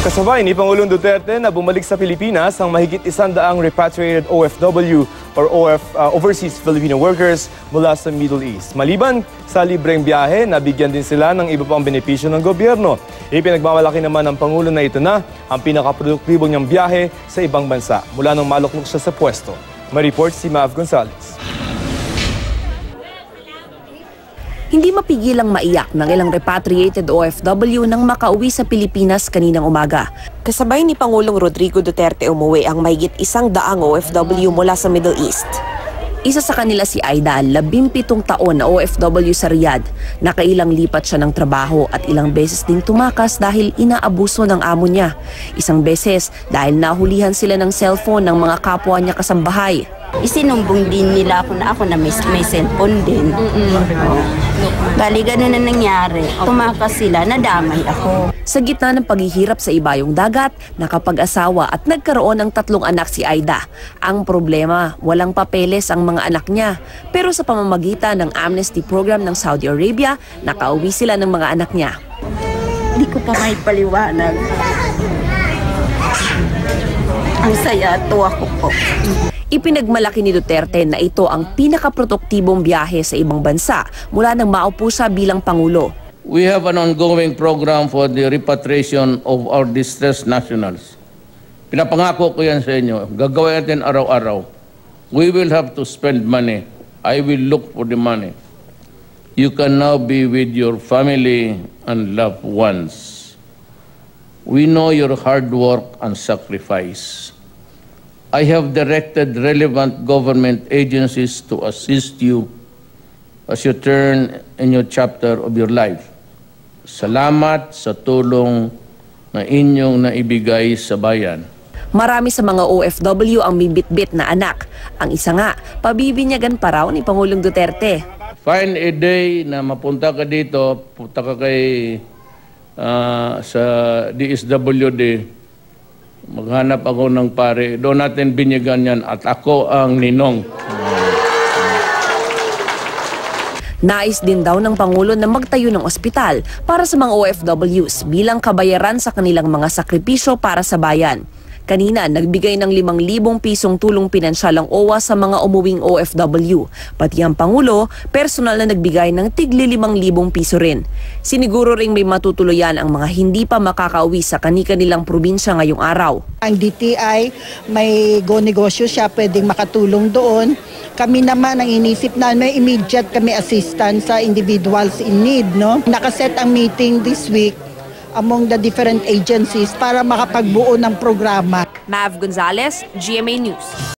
Kasabay ni Pangulong Duterte na bumalik sa Pilipinas ang mahigit 100 repatriated OFW or Overseas Filipino Workers mula sa Middle East. Maliban sa libreng biyahe, nabigyan din sila ng iba pang benepisyo ng gobyerno. Ipinagmamalaki naman ng Pangulo na ito na ang pinakaproduktibo niyang biyahe sa ibang bansa mula nang maluklok siya sa pwesto. May report si Mav Gonzalez. Hindi mapigilang maiyak ng ilang repatriated OFW nang makauwi sa Pilipinas kaninang umaga. Kasabay ni Pangulong Rodrigo Duterte umuwi ang mahigit 100 OFW mula sa Middle East. Isa sa kanila si Aida, 17 taon na OFW sa Riyadh. Nakailang lipat siya ng trabaho at ilang beses ding tumakas dahil inaabuso ng amo niya. Isang beses dahil nahulihan sila ng cellphone ng mga kapwa niya kasambahay. Isinumbong din nila ako na may cellphone din. Bali, ganun na nangyari. Tumakas sila, nadamay ako. Sa gitna ng paghihirap sa ibayong dagat, nakapag-asawa at nagkaroon ng 3 anak si Aida. Ang problema, walang papeles ang mga anak niya. Pero sa pamamagitan ng amnesty program ng Saudi Arabia, nakauwi sila ng mga anak niya. Hindi ko pa may paliwanag. Ang saya, tuwa ko po. Ipinagmalaki ni Duterte na ito ang pinakaproduktibong biyahe sa ibang bansa mula nang maupo siya bilang Pangulo. We have an ongoing program for the repatriation of our distressed nationals. Pinapangako ko yan sa inyo. Gagawin natin araw-araw. We will have to spend money. I will look for the money. You can now be with your family and loved ones. We know your hard work and sacrifice. I have directed relevant government agencies to assist you as you turn in your chapter of your life. Salamat sa tulong na inyong naibigay sa bayan. Marami sa mga OFW ang bibit-bit na anak. Ang isa nga, pabibinyagan pa raw ni Pangulong Duterte. Find a day na mapunta ka dito, punta ka kay sa DSWD. Maghanap ako ng pare. Doon natin binyagan yan at ako ang ninong. Nais din daw ng Pangulo na magtayo ng ospital para sa mga OFWs bilang kabayaran sa kanilang mga sakripisyo para sa bayan. Kanina, nagbigay ng 5,000 pisong tulong pinansyal ang OWA sa mga umuwing OFW. Pati ang Pangulo, personal na nagbigay ng tigli 5,000 piso rin. Siniguro ring may matutuluyan ang mga hindi pa makakauwi sa kani-kanilang probinsya ngayong araw. Ang DTI, may go-negosyo siya, pwedeng makatulong doon. Kami naman, ang inisip na may immediate kami assistance sa individuals in need. No? Nakaset ang meeting this week among the different agencies para makapagbuo ng programa. Mav Gonzalez, GMA News.